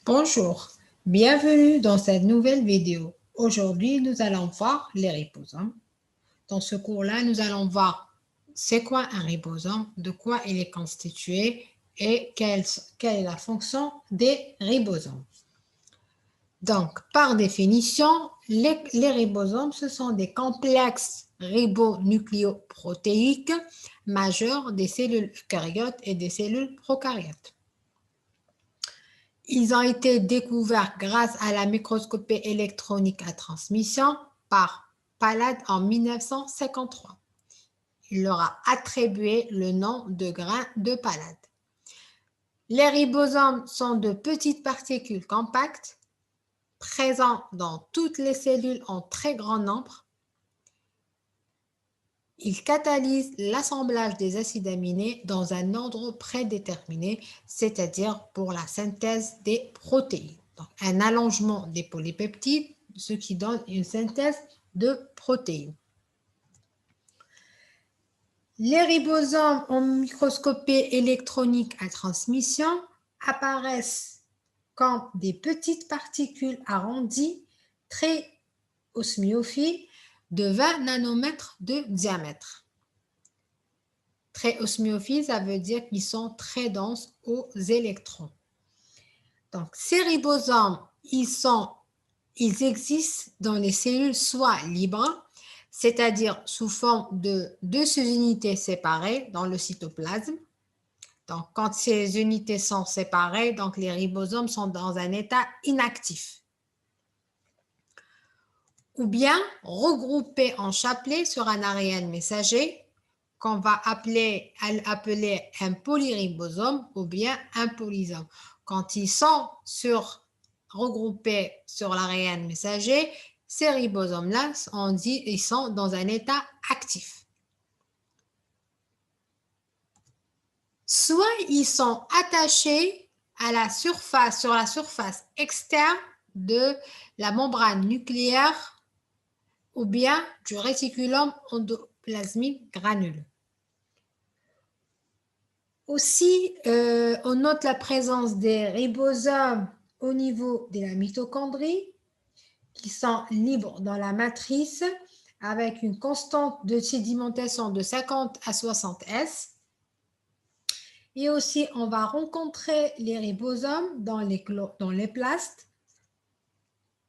Bonjour, bienvenue dans cette nouvelle vidéo. Aujourd'hui, nous allons voir les ribosomes. Dans ce cours-là, nous allons voir c'est quoi un ribosome, de quoi il est constitué et quelle est la fonction des ribosomes. Donc, par définition, les ribosomes, ce sont des complexes ribonucléoprotéiques majeurs des cellules eucaryotes et des cellules prokaryotes. Ils ont été découverts grâce à la microscopie électronique à transmission par Palade en 1953. Il leur a attribué le nom de grain de Palade. Les ribosomes sont de petites particules compactes présents dans toutes les cellules en très grand nombre. Ils catalysent l'assemblage des acides aminés dans un ordre prédéterminé, c'est-à-dire pour la synthèse des protéines. Donc, un allongement des polypeptides, ce qui donne une synthèse de protéines. Les ribosomes en microscopie électronique à transmission apparaissent comme des petites particules arrondies, très osmiophiles, de 20 nanomètres de diamètre. Très osmiophiles, ça veut dire qu'ils sont très denses aux électrons. Donc, ces ribosomes, ils existent dans les cellules soit libres, c'est-à-dire sous forme de deux unités séparées dans le cytoplasme. Donc, quand ces unités sont séparées, donc les ribosomes sont dans un état inactif. Ou bien regroupés en chapelets sur un ARN messager qu'on va appeler un polyribosome ou bien un polysome. Quand ils sont regroupés sur l'ARN messager, ces ribosomes-là, on dit ils sont dans un état actif. Soit ils sont attachés à la surface, sur la surface externe de la membrane nucléaire ou bien du réticulum endoplasmique granuleux. Aussi, on note la présence des ribosomes au niveau de la mitochondrie qui sont libres dans la matrice avec une constante de sédimentation de 50 à 60 S. Et aussi, on va rencontrer les ribosomes dans les plastes.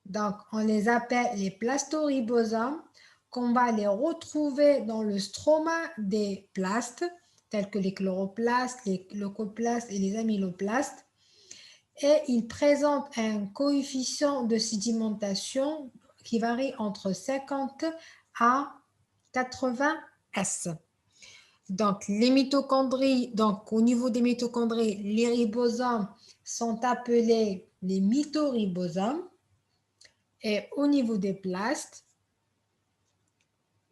Donc, on les appelle les plastoribosomes, qu'on va les retrouver dans le stroma des plastes, tels que les chloroplastes, les leucoplastes et les amyloplastes. Et ils présentent un coefficient de sédimentation qui varie entre 50 à 80 S. Donc, les mitochondries, donc au niveau des mitochondries, les ribosomes sont appelés les mitoribosomes. Et au niveau des plastes,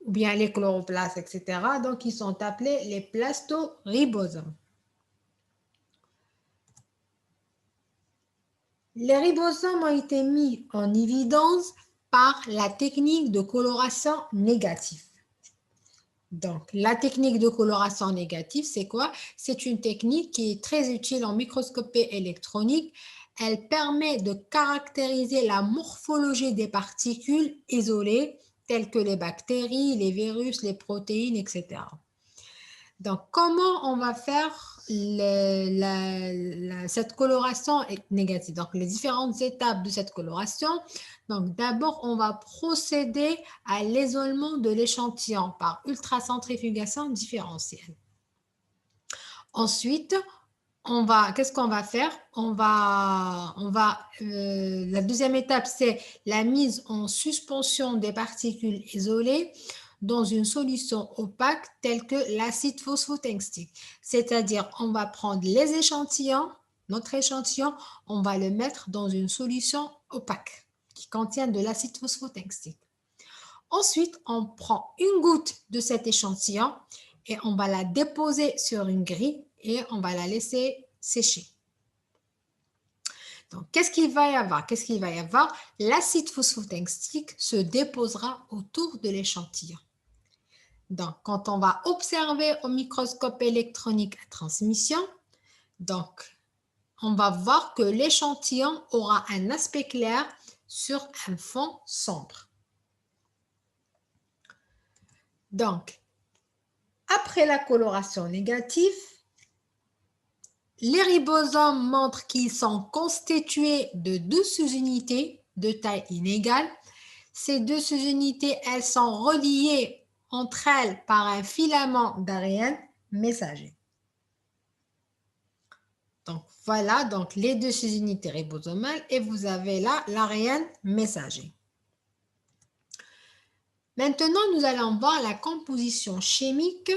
ou bien les chloroplastes, etc., donc ils sont appelés les plastoribosomes. Les ribosomes ont été mis en évidence par la technique de coloration négative. Donc, la technique de coloration négative, c'est quoi? C'est une technique qui est très utile en microscopie électronique. Elle permet de caractériser la morphologie des particules isolées, telles que les bactéries, les virus, les protéines, etc. Donc, comment on va faire cette coloration négative? Donc, les différentes étapes de cette coloration. Donc, d'abord, on va procéder à l'isolement de l'échantillon par ultracentrifugation différentielle. Ensuite, qu'est-ce qu'on va faire? La deuxième étape, c'est la mise en suspension des particules isolées dans une solution opaque telle que l'acide phosphotengstique. C'est-à-dire, on va prendre les échantillons, notre échantillon, on va le mettre dans une solution opaque qui contient de l'acide phosphotengstique. Ensuite, on prend une goutte de cet échantillon et on va la déposer sur une grille et on va la laisser sécher. Donc, qu'est-ce qu'il va y avoir? L'acide phosphotengstique se déposera autour de l'échantillon. Donc, quand on va observer au microscope électronique à transmission, donc, on va voir que l'échantillon aura un aspect clair sur un fond sombre. Donc, après la coloration négative, les ribosomes montrent qu'ils sont constitués de 2 sous-unités de taille inégale. Ces 2 sous-unités, elles sont reliées entre elles par un filament d'ARN messager. Donc, voilà donc les 2 sous-unités ribosomales et vous avez là l'ARN messager. Maintenant, nous allons voir la composition chimique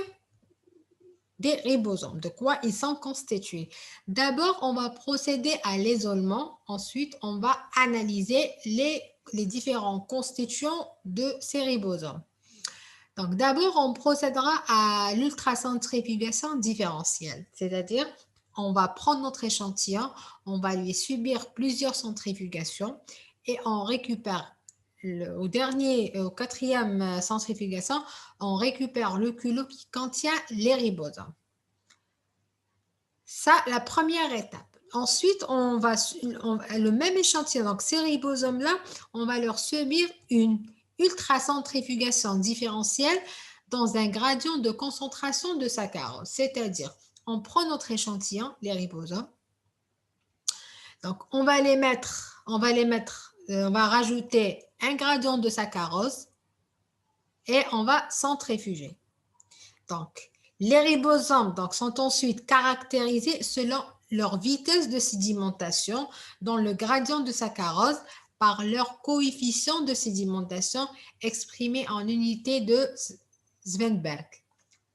des ribosomes, de quoi ils sont constitués. D'abord, on va procéder à l'isolement. Ensuite, on va analyser les différents constituants de ces ribosomes. Donc, d'abord, on procédera à l'ultracentrifugation différentielle, c'est-à-dire on va prendre notre échantillon, on va lui subir plusieurs centrifugations et on récupère au 4e centrifugation, on récupère le culot qui contient les ribosomes. Ça, la première étape. Ensuite, le même échantillon, donc ces ribosomes-là, on va leur subir une ultracentrifugation différentielle dans un gradient de concentration de saccharose. C'est-à-dire, on prend notre échantillon, les ribosomes, donc on va rajouter un gradient de saccharose et on va centrifuger. Donc, les ribosomes sont ensuite caractérisés selon leur vitesse de sédimentation dans le gradient de saccharose par leur coefficient de sédimentation exprimé en unité de Svedberg,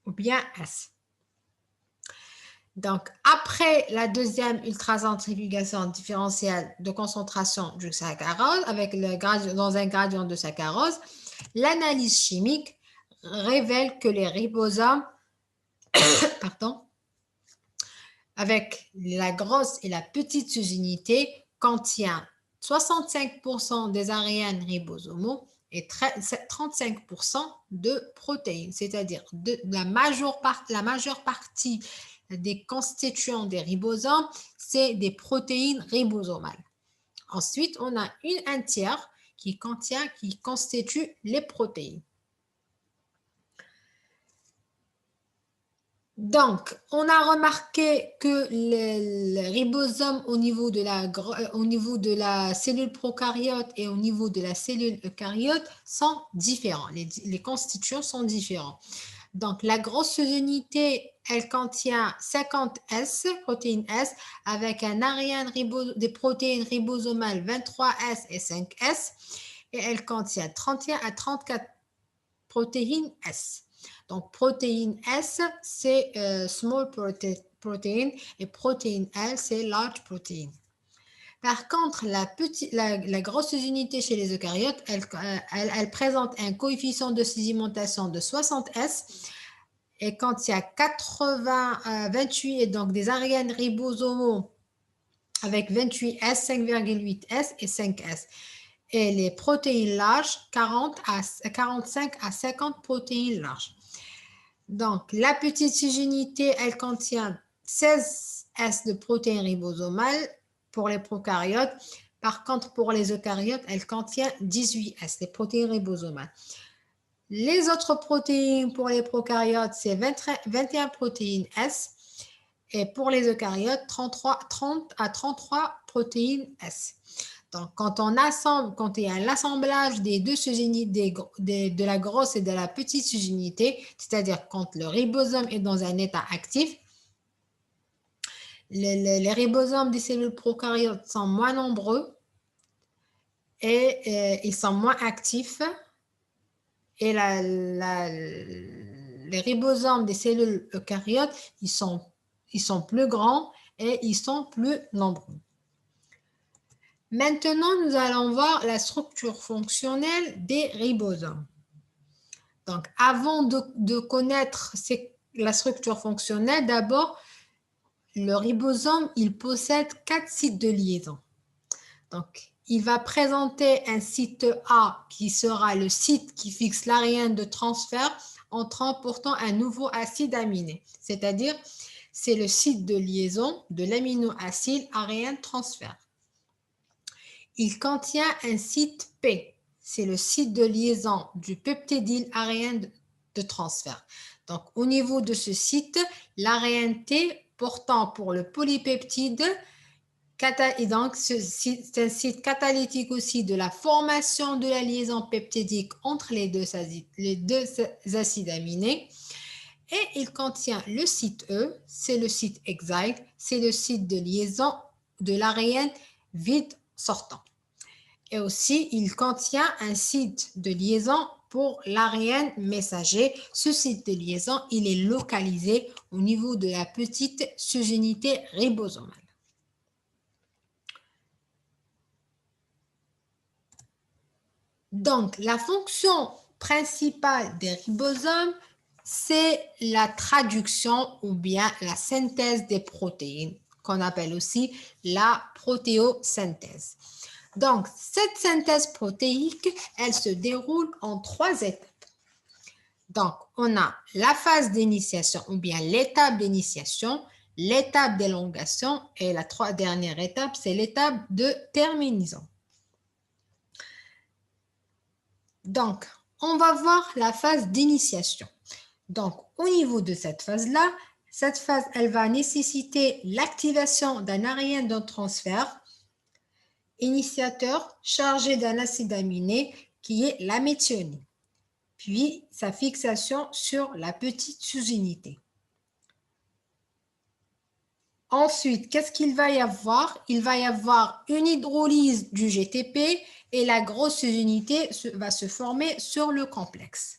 ou bien S. Donc, après la deuxième ultracentrifugation différentielle de concentration du saccharose dans un gradient de saccharose, l'analyse chimique révèle que les ribosomes, avec la grosse et la petite sous-unité, contient 65% des ARN ribosomaux et 35% de protéines, c'est-à-dire la majeure partie des constituants des ribosomes, c'est des protéines ribosomales. Ensuite, on a un tiers qui constitue les protéines. Donc, on a remarqué que les ribosomes au niveau de la cellule prokaryote et au niveau de la cellule eucaryote sont différents. Les constituants sont différents. Donc, la grosse unité, elle contient 50 S, protéines S, avec un ARN des protéines ribosomales 23S et 5S, et elle contient 31 à 34 protéines S. Donc, protéine S, c'est small protein et protéine L, c'est large protein. Par contre, la grosse unité chez les eucaryotes, elle présente un coefficient de sédimentation de 60 S et contient 28 et donc des ARN ribosomaux avec 28 S, 5,8 S et 5 S. Et les protéines larges, 45 à 50 protéines larges. Donc, la petite sous-unité, elle contient 16 S de protéines ribosomales pour les prokaryotes. Par contre, pour les eucaryotes, elle contient 18 S, les protéines ribosomales. Les autres protéines pour les prokaryotes, c'est 21 protéines S. Et pour les eucaryotes, 30 à 33 protéines S. Donc, quand il y a l'assemblage des deux sous-unités, de la grosse et de la petite sous-unité, c'est-à-dire quand le ribosome est dans un état actif, les ribosomes des cellules prokaryotes sont moins nombreux et ils sont moins actifs. Et les ribosomes des cellules eucaryotes, ils sont plus grands et ils sont plus nombreux. Maintenant, nous allons voir la structure fonctionnelle des ribosomes. Donc, avant de connaître la structure fonctionnelle, d'abord, le ribosome, il possède 4 sites de liaison. Donc, il va présenter un site A qui sera le site qui fixe l'ARN de transfert en transportant un nouveau acide aminé. C'est-à-dire, c'est le site de liaison de l'aminoacide ARN transfert. Il contient un site P, c'est le site de liaison du peptidyl ARN de transfert. Donc, au niveau de ce site, l'ARN T portant pour le polypeptide, et donc c'est un site catalytique aussi de la formation de la liaison peptidique entre les deux acides aminés. Et il contient le site E, c'est le site exide, c'est le site de liaison de l'ARN vide sortant. Et aussi, il contient un site de liaison pour l'ARN messager. Ce site de liaison, il est localisé au niveau de la petite sous-unité ribosomale. Donc, la fonction principale des ribosomes, c'est la traduction ou bien la synthèse des protéines, qu'on appelle aussi la protéosynthèse. Donc, cette synthèse protéique, elle se déroule en 3 étapes. Donc, on a la phase d'initiation ou bien l'étape d'initiation, l'étape d'élongation et la dernière étape, c'est l'étape de terminaison. Donc, on va voir la phase d'initiation. Donc, au niveau de cette phase-là, cette phase, elle va nécessiter l'activation d'un ARN de transfert initiateur chargé d'un acide aminé qui est la méthionine, puis sa fixation sur la petite sous-unité. Ensuite, qu'est-ce qu'il va y avoir? Il va y avoir une hydrolyse du GTP et la grosse unité va se former sur le complexe.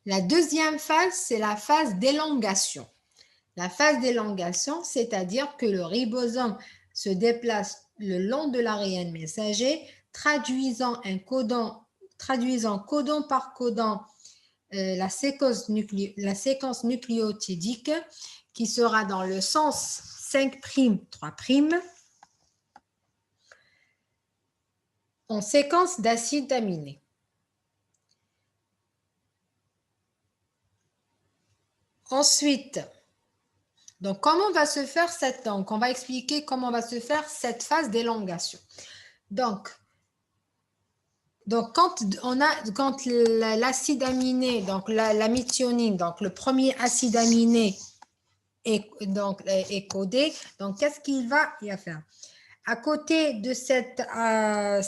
La deuxième phase, c'est la phase d'élongation. La phase d'élongation, c'est-à-dire que le ribosome se déplace le long de l'ARN messager, traduisant codon par codon la séquence nucléotidique qui sera dans le sens 5', 3', en séquence d'acides aminés. Ensuite, donc comment va se faire on va expliquer comment va se faire cette phase d'élongation. Donc quand l'acide aminé, donc la méthionine, donc le premier acide aminé est codé, donc qu'est-ce qu'il va y faire? À côté de cet ARN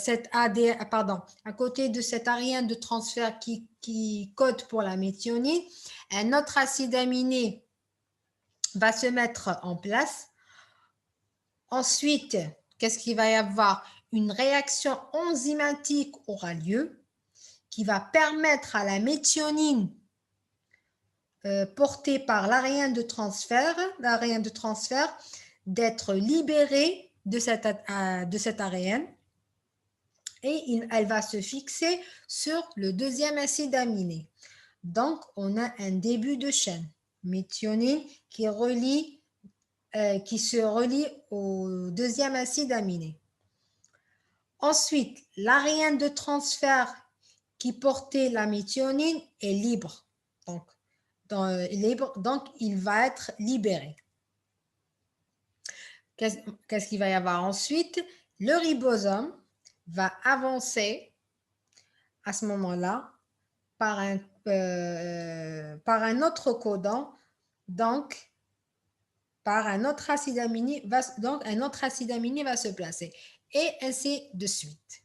de transfert qui code pour la méthionine, un autre acide aminé va se mettre en place. Ensuite, qu'est-ce qu'il va y avoir? Une réaction enzymatique aura lieu qui va permettre à la méthionine portée par l'ARN de transfert d'être libérée de cet ARN et elle va se fixer sur le deuxième acide aminé. Donc, on a un début de chaîne méthionine qui se relie au deuxième acide aminé. Ensuite, l'ARN de transfert qui portait la méthionine est libre. Donc, il va être libéré. Qu'est-ce qu'il va y avoir ensuite? Le ribosome va avancer à ce moment-là par un autre codon, donc par un autre acide aminé, un autre acide aminé va se placer, et ainsi de suite.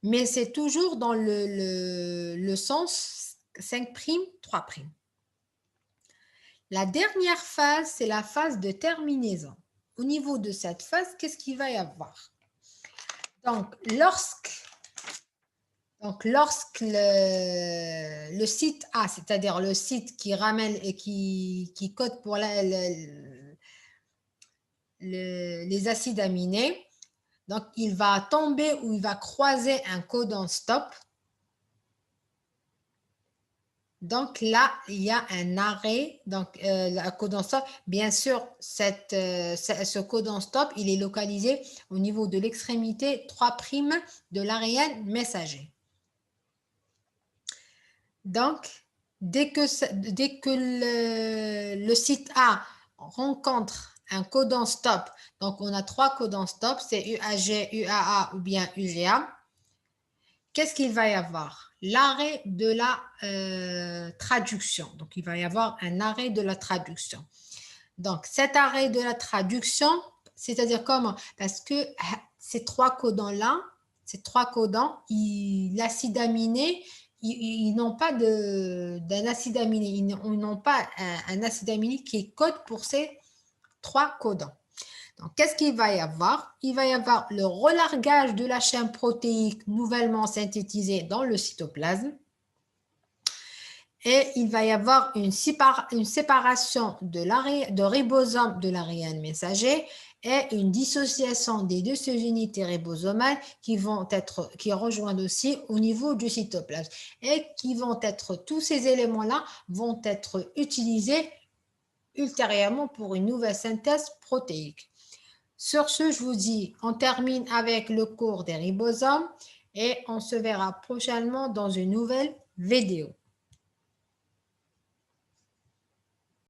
Mais c'est toujours dans le sens 5', 3'. La dernière phase, c'est la phase de terminaison. Au niveau de cette phase, qu'est-ce qu'il va y avoir? Donc, lorsque le site A, c'est-à-dire le site qui ramène et qui code pour les acides aminés, donc il va tomber ou il va croiser un codon stop. Donc là, il y a un arrêt, donc le codon stop, bien sûr, ce codon stop, il est localisé au niveau de l'extrémité 3' de l'ARN messager. Donc, dès que le site A rencontre un codon stop, donc on a 3 codons stop, c'est UAG, UAA ou bien UGA, qu'est-ce qu'il va y avoir? L'arrêt de la traduction. Donc, il va y avoir un arrêt de la traduction. Donc, cet arrêt de la traduction, c'est-à-dire comment? Parce que ces 3 codons-là, ces 3 codons, l'acide aminé, ils n'ont pas d'un acide aminé, ils n'ont pas un acide aminé qui est code pour ces 3 codons. Donc, qu'est-ce qu'il va y avoir? Il va y avoir le relargage de la chaîne protéique nouvellement synthétisée dans le cytoplasme. Et il va y avoir une séparation de ribosome de l'ARN messager et une dissociation des deux unités ribosomales qui rejoignent aussi au niveau du cytoplasme et tous ces éléments-là vont être utilisés ultérieurement pour une nouvelle synthèse protéique. Sur ce, je vous dis, on termine avec le cours des ribosomes et on se verra prochainement dans une nouvelle vidéo.